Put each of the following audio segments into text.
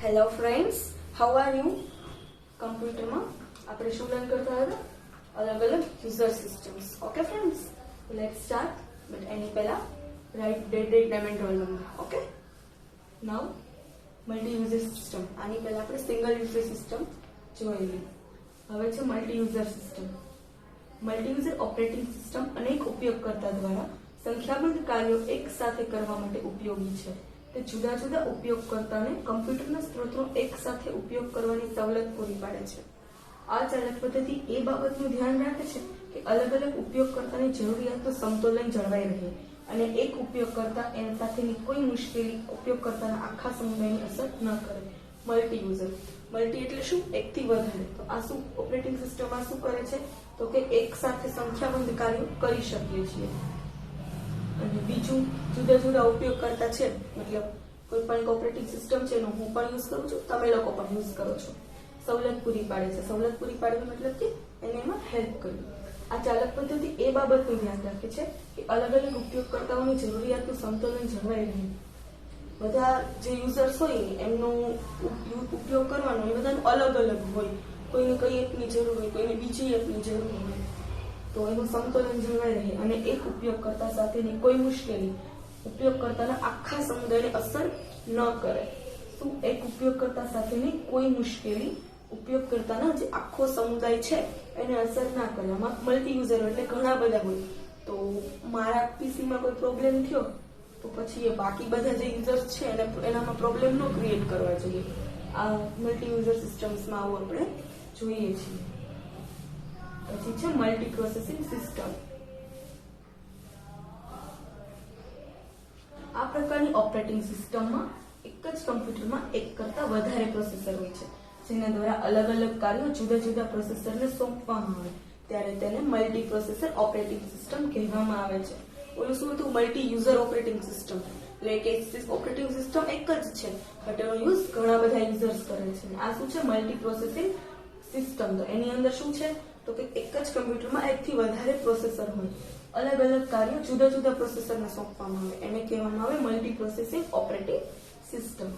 Hello friends, how are you? કમ્પ્યુટરમાં આપણે શું લર્ન કરતા હતા? અલગ અલગ user systems. Okay friends, let's start. But એની પહેલા write date time and roll number. Okay, now multi user system. આની પહેલા આપણે સિંગલ યુઝર સિસ્ટમ જોયેલી. હવે છે multi user system. Multi user operating system અનેક ઉપયોગકર્તા દ્વારા સંખ્યાબંધ કાર્યો એક સાથે કરવા માટે ઉપયોગી છે. તે જુદા જુદા ઉપયોગકર્તાને કમ્પ્યુટરના સ્ત્રોતનો એક સાથે ઉપયોગ કરવાની સવલત પૂરી પાડે છે. આ ચાલક પદ્ધતિ એ બાબતનું ધ્યાન રાખે છે કે અલગ અલગ ઉપયોગકર્તાની જરૂરિયાતનું સમતોલન જળવાઈ રહે અને એક ઉપયોગકર્તા એના સાથેની કોઈ મુશ્કેલી ઉપયોગકર્તાના આખા સમુદાયની અસર ન કરે. Multi user. મલ્ટી એટલે શું? એકથી વધારે. તો આ શું ઓપરેટિંગ સિસ્ટમમાં શું કરે છે? તો કે એક સાથે સંખ્યાબંધ કાર્યો કરી શકીએ છીએ. અને બીજું, જુદા જુદા ઉપયોગકર્તા છે, મતલબ કોઈ પણ ઓપરેટિંગ સિસ્ટમ છે એનો હું પણ યુઝ કરું છું, તમે લોકો પણ યુઝ કરો છો. સવલત પૂરી પાડે છે. સવલત પૂરી પાડવી મતલબ કે એને એમાં હેલ્પ કરવી. આ ચાલક પદ્ધતિ એ બાબતનું ધ્યાન રાખે છે કે અલગ અલગ ઉપયોગકર્તાઓની જરૂરિયાતનું સમતોલન જળવાઈ રહે. બધા જે યુઝર્સ હોય એમનો ઉપયોગ કરવાનો એ બધાનું અલગ અલગ હોય. કોઈને કઈ એપની જરૂર હોય, કોઈને બીજી એપની જરૂર હોય, તો એનું સંતુલન જળવાઈ રહે અને એક ઉપયોગકર્તા સાથેની કોઈ મુશ્કેલી ઉપયોગકર્તાના આખા સમુદાયને અસર ન કરે. શું? એક ઉપયોગકર્તા સાથેની કોઈ મુશ્કેલી ઉપયોગકર્તાના જે આખો સમુદાય છે એને અસર ના કરે. આમાં મલ્ટી યુઝર એટલે ઘણા બધા હોય. તો મારા પીસીમાં કોઈ પ્રોબ્લેમ થયો તો પછી એ બાકી બધા જે યુઝર્સ છે એનામાં પ્રોબ્લેમ ન ક્રિએટ કરવા જોઈએ. આ મલ્ટી યુઝર સિસ્ટમ્સમાં આવું આપણે જોઈએ છીએ. પછી છે મલ્ટી પ્રોસેસિંગ સિસ્ટમ. આ પ્રકારની ઓપરેટિંગ સિસ્ટમમાં એક જ કમ્પ્યુટરમાં એક કરતા વધારે પ્રોસેસર હોય છે, જેના દ્વારા અલગ અલગ કાર્યો જુદા જુદા પ્રોસેસરને સોંપવામાં આવે ત્યારે તેને મલ્ટી પ્રોસેસર ઓપરેટિંગ સિસ્ટમ કહેવામાં આવે છે. ઓલું શું હતું? Multi user operating system. એટલે કે ઓપરેટિંગ સિસ્ટમ એક જ છે બટ એનો યુઝ ઘણા બધા યુઝર્સ કરે છે. આ શું છે? Multi processing system. તો એની અંદર શું છે? તો કે એક જ કમ્પ્યુટરમાં એકથી વધારે પ્રોસેસર હોય, અલગ અલગ કાર્યો જુદા જુદા પ્રોસેસરને સોંપવામાં આવે, એને કહેવામાં આવે મલ્ટી પ્રોસેસિંગ ઓપરેટિંગ સિસ્ટમ.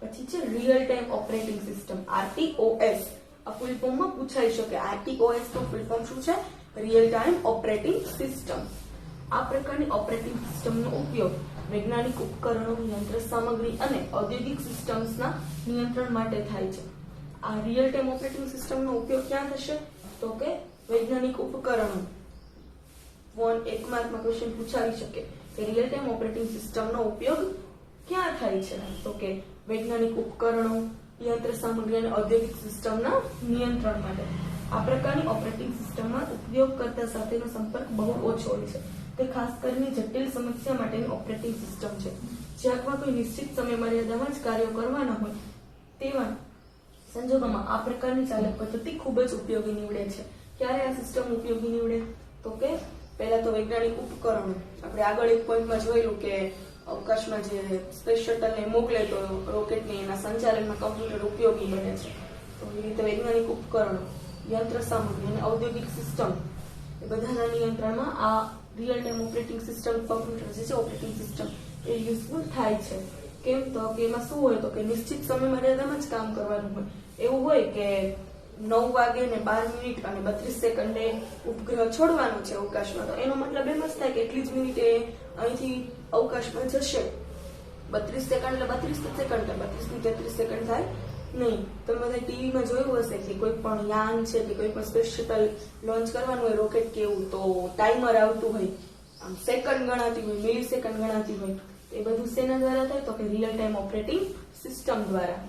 પછી છે real time operating system, RTOS. આ ફૂલ ફોર્મમાં પૂછાઈ શકે. RTOS નો ફૂલ ફોર્મ શું છે? Real time operating system. આ પ્રકારની ઓપરેટિંગ સિસ્ટમનો ઉપયોગ વૈજ્ઞાનિક ઉપકરણો, યંત્ર સામગ્રી અને ઔદ્યોગિક સિસ્ટમ્સના નિયંત્રણ માટે થાય છે. આ રિયલ ટાઈમ ઓપરેટિંગ સિસ્ટમનો ઉપયોગ ક્યાં થશે? તો કે વૈજ્ઞાનિક ઉપકરણો. એક માર્કમાં ક્વેશ્ચન પૂછાવી શકે કે રિયલ ટાઈમ ઓપરેટિંગ સિસ્ટમનો ઉપયોગ ક્યાં થાય છે? તો કે વૈજ્ઞાનિક ઉપકરણો, યંત્ર સામગ્રી અને ઔદ્યોગિક સિસ્ટમના નિયંત્રણ માટે. આ પ્રકારની ઓપરેટિંગ સિસ્ટમમાં ઉપયોગકર્તા સાથેનો સંપર્ક બહુ ઓછો હોય છે. તે ખાસ કરીને જટિલ સમસ્યા માટેની ઓપરેટિંગ સિસ્ટમ છે. જ્યાં કોઈ નિશ્ચિત સમય મર્યાદામાં જ કાર્યો કરવાના હોય તેવા સંજોગોમાં આ પ્રકારની ચાલક પદ્ધતિ ખૂબ જ ઉપયોગી નીવડે છે. ક્યારે આ સિસ્ટમ ઉપયોગી નીવડે? તો કે પહેલા તો વૈજ્ઞાનિક ઉપકરણો. આપણે આગળ એક પોઈન્ટમાં જોયેલું કે અવકાશમાં જે સ્પેસ શટલને મોકલે તો રોકેટને એના સંચાલનમાં કમ્પ્યુટર ઉપયોગી બને છે. તો એ રીતે વૈજ્ઞાનિક ઉપકરણો, યંત્ર સામગ્રી અને ઔદ્યોગિક સિસ્ટમ એ બધાના નિયંત્રણમાં આ real time operating system computer જે છે ઓપરેટિંગ સિસ્ટમ એ યુઝફુલ થાય છે. કેમ? તો કે એમાં શું હોય? તો કે નિશ્ચિત સમય મર્યાદામાં જ કામ કરવાનું હોય. એવું હોય કે 9 વાગે ને 12 મિનિટ અને 32 સેકન્ડે ઉપગ્રહ છોડવાનો છે અવકાશમાં. તો એનો મતલબ એમ જ થાય કે એટલી જ મિનિટે અહીંથી અવકાશમાં જશે. 32 સેકન્ડ એટલે 32 સેકન્ડ, 32 થી 33 સેકન્ડ થાય નહીં. તમે બધા ટીવીમાં જોયું હશે કે કોઈ પણ યાન છે કે કોઈ પણ સ્પેસ શટલ લોન્ચ કરવાનું હોય, રોકેટ કે એવું, તો ટાઈમર આવતું હોય, આમ સેકન્ડ ગણાતી હોય, મિલી સેકન્ડ ગણાતી હોય. એ બધું શેના દ્વારા થાય? તો કે રિયલ ટાઈમ ઓપરેટિંગ સિસ્ટમ દ્વારા.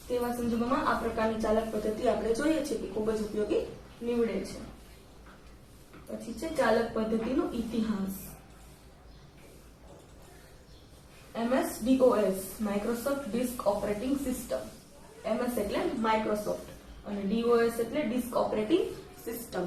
તેવા સંજોગોમાં આ પ્રકારની ચાલક પદ્ધતિ આપણે જોઈએ છીએ કે ખૂબ જ ઉપયોગી નીવડે છે. પછી છે ચાલક પદ્ધતિનો ઇતિહાસ. MS-DOS, Microsoft disk operating system. MS એટલે માઇક્રોસોફ્ટ અને DOS એટલે ડિસ્ક ઓપરેટિંગ સિસ્ટમ.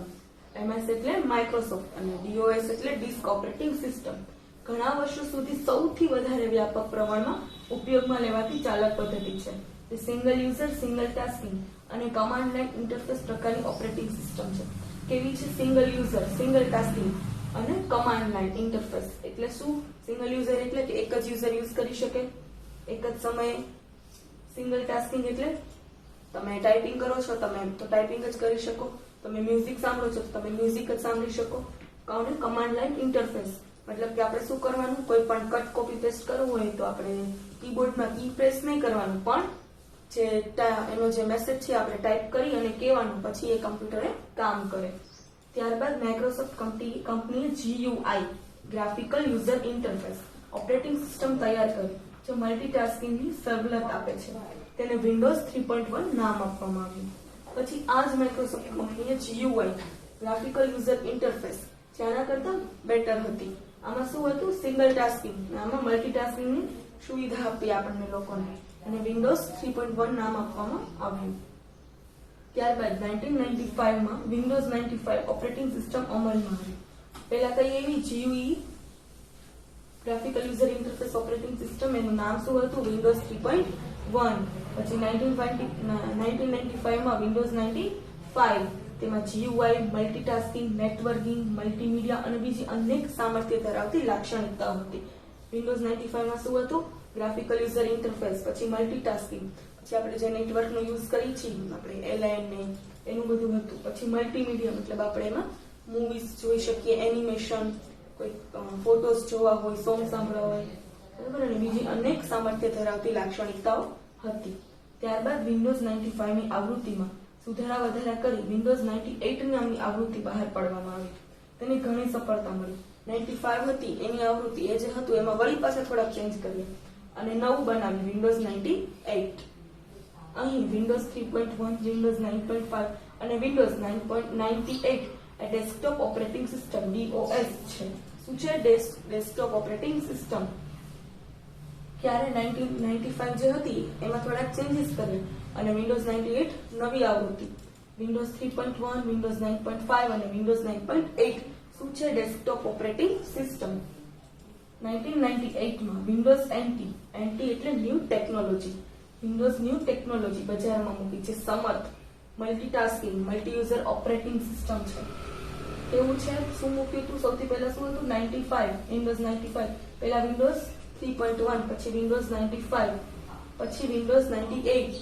MS એટલે માઇક્રોસોફ્ટ અને DOS એટલે ડિસ્ક ઓપરેટિંગ સિસ્ટમ. ઘણા વર્ષો સુધી સૌથી વધારે વ્યાપક પ્રમાણમાં ઉપયોગમાં લેવાતી ચાલક પદ્ધતિ છે. તે સિંગલ યુઝર, સિંગલ ટાસ્કિંગ અને કમાન્ડ લાઇન ઇન્ટરફેસ પ્રકારની ઓપરેટિંગ સિસ્ટમ છે. કેવી છે? સિંગલ યુઝર, સિંગલ ટાસ્કિંગ અને કમાન્ડ લાઇન ઇન્ટરફેસ. એટલે શું? સિંગલ યુઝર એટલે કે એક જ યુઝર યુઝ કરી શકે, એક જ સમયે સિંગલ ટાસ્કિંગ એટલે તમે ટાઈપિંગ કરો છો તમે તો ટાઈપિંગ જ કરી શકો, તમે મ્યુઝિક સાંભળો છો તો તમે મ્યુઝિક જ સાંભળી શકો. અને કમાન્ડ લાઈન ઇન્ટરફેસ મતલબ કે આપણે શું કરવાનું, કોઈ પણ કટ કોપી પેસ્ટ કરવું હોય તો આપણે કીબોર્ડમાં કી પ્રેસ નહીં કરવાનું, પણ એનો જે મેસેજ છે આપણે ટાઈપ કરી અને કહેવાનું, પછી એ કમ્પ્યુટરે કામ કરે. ત્યારબાદ માઇક્રોસોફ્ટ કંપનીએ GUI graphical user interface operating system તૈયાર કરી જે મલ્ટીટાસ્કિંગની સવલત આપે છે. તેને વિન્ડોઝ 3.1 નામ આપવામાં આવ્યું. પછી આ જ માઇક્રોસોફ્ટ કંપનીએ GUI ગ્રાફિકલ યુઝર ઇન્ટરફેસ જેના કરતા બેટર હતી. આમાં શું હતું, સિંગલ ટાસ્કિંગ, આમાં મલ્ટીટાસ્કિંગની સુવિધા આપી આપણને લોકોને, અને વિન્ડોઝ 3.1 નામ આપવામાં આવ્યું. ત્યારબાદ 1995 માં વિન્ડોઝ 95 ઓપરેટિંગ સિસ્ટમ અમલમાં આવી. પહેલા કઈ એવી GUI graphical user interface operating system, એનું નામ શું હતું, વિન્ડોઝ 3.1. પછી 1995 માં વિન્ડોઝ 95, તેમાં GUI, મલ્ટીટાસ્કિંગ, નેટવર્કિંગ, મલ્ટીમીડિયા અને બીજી અનેક સામર્થ્ય ધરાવતી લાક્ષણિકતાઓ હતી. વિન્ડોઝ 95 માં શું હતું, ગ્રાફિકલ યુઝર ઇન્ટરફેસ, પછી મલ્ટીટાસ્કિંગ, પછી આપણે જે નેટવર્કનો યુઝ કરીએ છીએ આપણે LAN ને એનું બધું હતું. પછી મલ્ટીમીડિયા મતલબ આપણે એમાં મૂવીઝ જોઈ શકીએ, એનિમેશન, કોઈ ફોટોઝ જોવા હોય, સોંગ સાંભળવા હોય, બરાબર, અને બીજી અનેક સામર્થ્ય ધરાવતી લાક્ષણિકતાઓ હતી. ત્યારબાદ વિન્ડોઝ 95 ની આવૃત્તિમાં સુધારા વધારા કરી વિન્ડોઝ 98 નામની આવૃત્તિ બહાર પાડવામાં આવી. તેને ઘણી સફળતા મળી. 95 હતી એની આવૃત્તિ એ જે હતું એમાં વળી પાછા થોડાક ચેન્જ કર્યા અને નવું બનાવ્યું વિન્ડોઝ 98. અહીં વિન્ડોઝ 3.1, વિન્ડોઝ 9.5 અને વિન્ડોઝ 9.98 એ ડેસ્કટોપ ઓપરેટિંગ સિસ્ટમ DOS છે. શું છે, ડેસ્કટોપ ઓપરેટિંગ સિસ્ટમ. ક્યારે 1995 જે હતી એમાં થોડાક ચેન્જીસ કર્યા અને વિન્ડોઝ 98 નવી આવૃત્તિ, વિન્ડોઝ 3.1, વિન્ડોઝ 9.5 અને વિન્ડોઝ 9.8 શું છે, ડેસ્કટોપ ઓપરેટિંગ સિસ્ટમ. 1998 માં વિન્ડોઝ NT એટલે new technology, Windows new technology બજારમાં મૂકી છે. સમર્થ multitasking multi user operating system છે. કેવું છે, શું મૂક્યું હતું, સૌથી પહેલા શું હતું, 95, વિન્ડોઝ 95, પહેલા વિન્ડોઝ 3.1, પછી વિન્ડોઝ 95, પછી વિન્ડોઝ 98.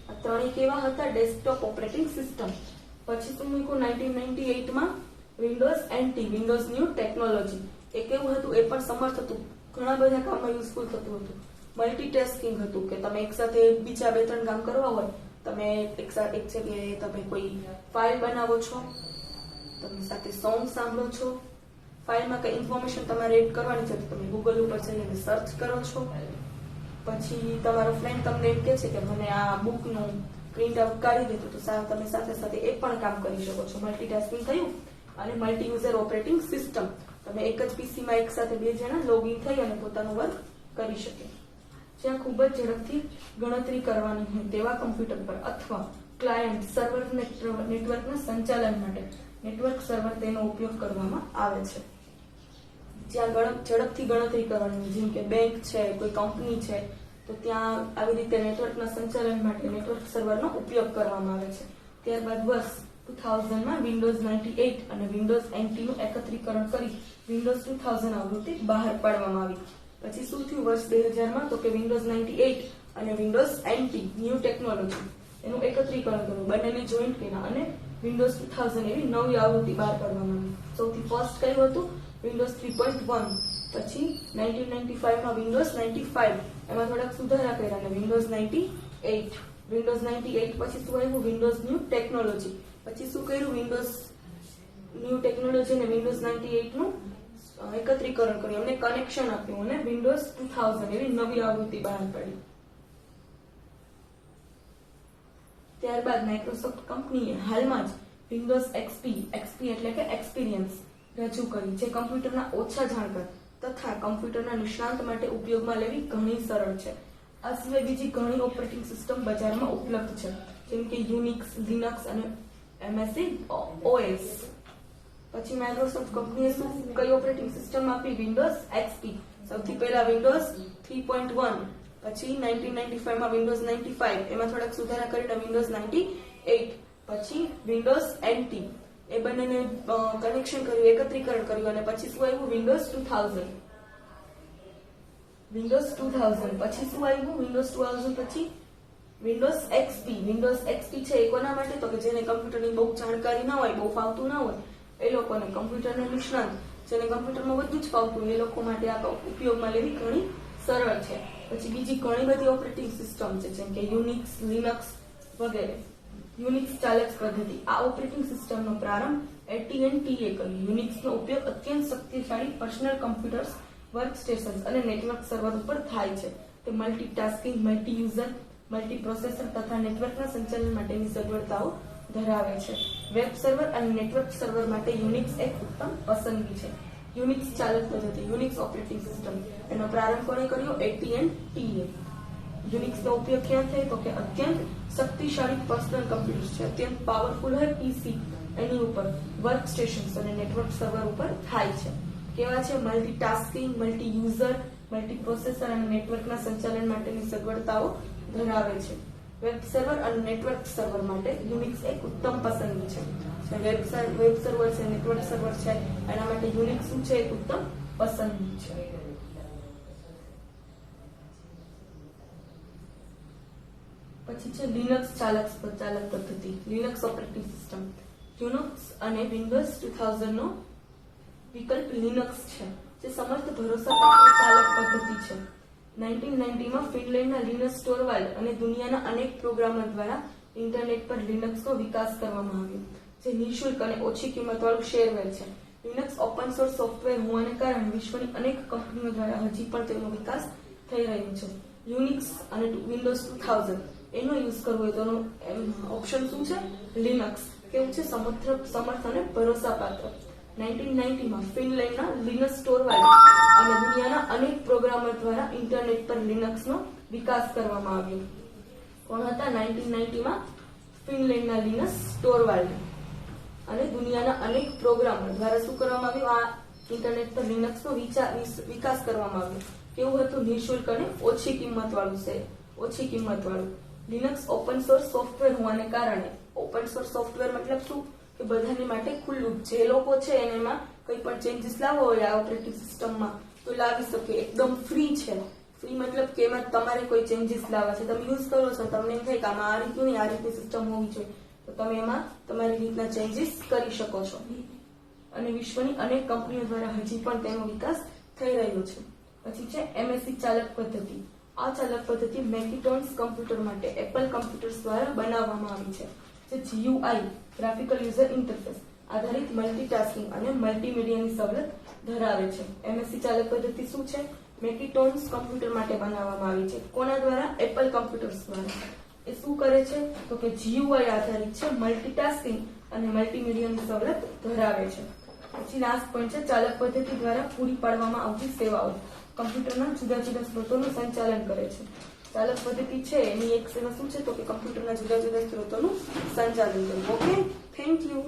આ ત્રણેય કેવા હતા, ડેસ્કટોપ ઓપરેટિંગ સિસ્ટમ. પછી શું મૂક્યું 1998 માં Windows NT, Windows new technology. એ કેવું હતું, એ પણ સમર્થ હતું, ઘણા બધા કામમાં યુઝફુલ થતું હતું. મલ્ટીટાસ્કિંગ હતું કે તમે એક સાથે બીજા 2-3 કામ કરવા હોય, તમે એક જગ્યાએ તમે કોઈ ફાઇલ બનાવો છો, તમે સાથે સોંગ સાંભળો છો, ફાઇલમાં કઈ ઇન્ફોર્મેશન તમારે એડ કરવાની છે તો તમે ગૂગલ ઉપર જઈને સર્ચ કરો છો. પછી તમારો ફ્રેન્ડ તમને એમ કહે છે કે મને આ બુકનું પ્રિન્ટ આઉટ કાઢી દેતો, તો તમે સાથે સાથે એ પણ કામ કરી શકો છો. મલ્ટીટાસ્કિંગ થયું. અને મલ્ટી યુઝર ઓપરેટિંગ સિસ્ટમ, તમે એક જ પીસીમાં એક સાથે 2 જણા લોગિન થઈ અને પોતાનું વર્ક કરી શકે. જ્યાં ખૂબ જ ઝડપથી ગણતરી કરવાની હોય તેવા કમ્પ્યુટર પર અથવા ક્લાયન્ટ સર્વર નેટવર્કના સંચાલન માટે નેટવર્ક સર્વર તેનો ઉપયોગ કરવામાં આવે છે. જ્યાં ઝડપથી ગણતરી કરવાની હોય, જેમ કે બેંક છે, કોઈ કંપની છે, તો ત્યાં આવી રીતે નેટવર્કના સંચાલન માટે નેટવર્ક સર્વરનો ઉપયોગ કરવામાં આવે છે. ત્યારબાદ વર્ષ 2000 માં વિન્ડોઝ 98 અને વિન્ડોઝ NT નું એકત્રીકરણ કરી વિન્ડોઝ 2000 આવૃત્તિ બહાર પાડવામાં આવી. પછી શું થયું વર્ષ 2000 માં, તો કે વિન્ડોઝ 98 અને વિન્ડોઝ NT ન્યૂ ટેકનોલોજી એનું એકત્રીકરણ કર્યું, બંનેને જોઈન્ટ કર્યા અને વિન્ડોઝ 2000 એવી નવી આવૃત્તિ બહાર પાડવામાં આવી. સૌથી ફર્સ્ટ કયું હતું, વિન્ડોઝ 3.1. પછી 1995 માં વિન્ડોઝ 95, એમાં થોડાક સુધારા કર્યા અને વિન્ડોઝ 98. વિન્ડોઝ 98 પછી શું આવ્યું, વિન્ડોઝ ન્યૂ ટેકનોલોજી. પછી શું કર્યું, વિન્ડોઝ ન્યૂ ટેકનોલોજી અને વિન્ડોઝ 98 નું એકત્રીકરણ કર્યું, એમને કનેક્શન આપ્યું અને વિન્ડોઝ 2000 એવી નવી આવૃત્તિ બહાર પાડી. ત્યારબાદ માઇક્રોસોફ્ટ કંપનીએ હાલમાં જ વિન્ડોઝ XP એટલે કે એક્સપિરિયન્સ રજૂ કરી, જે કમ્પ્યુટરના ઓછા જાણકાર તથા કમ્પ્યુટરના નિષ્ણાંત માટે ઉપયોગમાં લેવી ઘણી સરળ છે. આ સિવાય બીજી ઘણી ઓપરેટિંગ સિસ્ટમ બજારમાં ઉપલબ્ધ છે, જેમ કે યુનિક્સ, લિનક્સ અને MS OS. પછી માઇક્રોસોફ્ટ કંપનીએ કઈ ઓપરેટિંગ સિસ્ટમ આપી, વિન્ડોઝ XP. સૌથી પહેલા વિન્ડોઝ 3.1, પછી 1995 માં વિન્ડોઝ 95, એમાં થોડાક સુધારા કરીને વિન્ડોઝ 98, પછી વિન્ડોઝ NT, એ બંનેને કનેક્શન કર્યું, એકત્રીકરણ કર્યું અને પછી શું આવ્યું, વિન્ડોઝ 2000. વિન્ડોઝ 2000 પછી શું આવ્યું? વિન્ડોઝ 2000 પછી વિન્ડોઝ એક્સપી. વિન્ડોઝ એક્સપી છે એ કોના માટે? તો કે જેને કમ્પ્યુટરની બહુ જાણકારી ના હોય, બહુ ફાવતું ના હોય, એ લોકોને, કમ્પ્યુટરના નિષ્ણાત જેને કમ્પ્યુટરમાં બધું જ ફાવતું હોય, એ લોકો માટે આ ઉપયોગમાં લેવી ઘણી સરળ છે. પછી બીજી ઘણી બધી ઓપરેટિંગ સિસ્ટમ છે, જેમ કે યુનિક્સ, લિનક્સ વગેરે. યુનિક્સ ચાલક પદ્ધતિ. આ ઓપરેટિંગ સિસ્ટમનો પ્રારંભ AT&T એ કર્યો. યુનિક્સનો ઉપયોગ અત્યંત શક્તિશાળી પર્સનલ કમ્પ્યુટર્સ, વર્કસ્ટેશન્સ અને નેટવર્ક સર્વર ઉપર થાય છે. તે મલ્ટીટાસ્કિંગ, મલ્ટી યુઝર, મલ્ટીપ્રોસેસર તથા નેટવર્કના સંચાલન માટેની સગવડતાઓ ધરાવે છે. વેબ સર્વર અને નેટવર્ક સર્વર માટે યુનિક્સ એક ઉત્તમ પસંદગી છે. યુનિક્સ ચાલક પદ્ધતિ, યુનિક્સ ઓપરેટિંગ સિસ્ટમ, એનો પ્રારંભ કોણે કર્યો? AT&T એ. યુનિક્સનો ઉપયોગ ક્યાં થાય? તો કે અત્યંત શક્તિશાળી પર્સનલ કમ્પ્યુટર્સ છે, અત્યંત પાવરફુલ હોય પીસી, એની ઉપર વર્ક સ્ટેશન્સ અને નેટવર્ક સર્વર ઉપર થાય છે. કેવા છે? મલ્ટીટાસ્કિંગ, મલ્ટી યુઝર, મલ્ટીપ્રોસેસર અને નેટવર્કના સંચાલન માટેની સગવડતાઓ ધરાવે છે. વેબ સર્વર અને નેટવર્ક સર્વર માટે યુનિક્સ એક ઉત્તમ પસંદગી છે. વેબ સર્વર છે, નેટવર્ક સર્વર છે, એના માટે યુનિક્સ શું છે? એક ઉત્તમ પસંદગી છે. પછી છે લિનક્સ ચાલક પદ્ધતિ, લિનક્સ ઓપરેટિંગ સિસ્ટમ. યુનિક્સ અને વિન્ડોઝ 2000 નો વિકલ્પ લિનક્સ છે, જે સમર્થ ભરોસાપાત્ર ચાલક પદ્ધતિ છે. 1990 માં ફિનલેન્ડના લિનસ ટોરવાલ્ડ અને દુનિયાના અનેક પ્રોગ્રામર દ્વારા ઇન્ટરનેટ પર લિનક્સનો વિકાસ કરવામાં આવ્યો, જે નિઃશુલ્ક અને ઓછી કિંમતવાળું શેરવેર છે. લિનક્સ ઓપન સોર્સ સોફ્ટવેર હોવાને કારણે વિશ્વની અનેક કંપનીઓ દ્વારા હજી પણ તેનો વિકાસ થઈ રહ્યો છે. યુનિક્સ અને વિન્ડોઝ 2000 એનો યુઝ કરવો હોય તો ઓપ્શન શું છે? લિનક્સ. કેવું છે? સમર્થ અને ભરોસાપાત્ર. 1990 માં ફિનલેન્ડના લિનસ ટોરવાલ્ડ અને દુનિયાના અનેક પ્રોગ્રામર દ્વારા ઇન્ટરનેટ પર લિનક્સનો વિકાસ કરવામાં આવ્યો. કોણ હતા? 1990 માં ફિનલેન્ડના લિનસ ટોરવાલ્ડ અને દુનિયાના અનેક પ્રોગ્રામર દ્વારા શું કરવામાં આવ્યું? આ ઇન્ટરનેટ પર લિનક્સનો વિકાસ કરવામાં આવ્યો. કેવું હતું? નિઃશુલ્ક અને ઓછી કિંમતવાળું. લિનક્સ ઓપન સોર્સ સોફ્ટવેર હોવાને કારણે, ઓપન સોર્સ સોફ્ટવેર મતલબ શું? કે બધાની માટે ખુલ્લું, જે લોકો છે એમાં કંઈ પણ ચેન્જીસ લાવવો હોય આ ઓપરેટિંગ સિસ્ટમમાં તો લાવી શકે. એકદમ ફ્રી છે. ફ્રી મતલબ કે એમાં તમારે કોઈ ચેન્જીસ લાવવા છે, તમે યુઝ કરો છો, તમને એમ થાય કે આમાં આ રીતનું નહીં, આ રીતની સિસ્ટમ હોવી જોઈએ, તો તમે એમાં તમારી રીતના ચેન્જીસ કરી શકો છો. અને વિશ્વની અનેક કંપનીઓ દ્વારા હજી પણ તેનો વિકાસ થઈ રહ્યો છે. પછી છે MSC ચાલક પદ્ધતિ. આ ચાલક પદ્ધતિ મેકિન્ટોશ કમ્પ્યુટર માટે એપલ કમ્પ્યુટર્સ દ્વારા બનાવવામાં આવી છે, જે GUI ગ્રાફિકલ યુઝર ઇન્ટરફેસ આધારિત મલ્ટીટાસ્કિંગ અને મલ્ટીમીડિયાની સવલત ધરાવે છે. MSC ચાલક પદ્ધતિ શું છે? મેકિન્ટોશ કમ્પ્યુટર માટે બનાવવામાં આવી છે. કોના દ્વારા? એપલ કમ્પ્યુટર્સ દ્વારા. એ શું કરે છે? તો કે GUI આધારિત છે, મલ્ટીટાસ્કિંગ અને મલ્ટીમીડિયાની સવલત ધરાવે છે. પછી લાસ્ટ પોઈન્ટ છે ચાલક પદ્ધતિ દ્વારા પૂરી પાડવામાં આવતી સેવાઓ. કમ્પ્યુટરના જુદા જુદા સ્ત્રોતોનું સંચાલન કરે છે. ચાલક પદ્ધતિ છે એની એક સેવા શું છે? તો કે કમ્પ્યુટરના જુદા જુદા સ્ત્રોતોનું સંચાલન કરવું. Okay, thank you.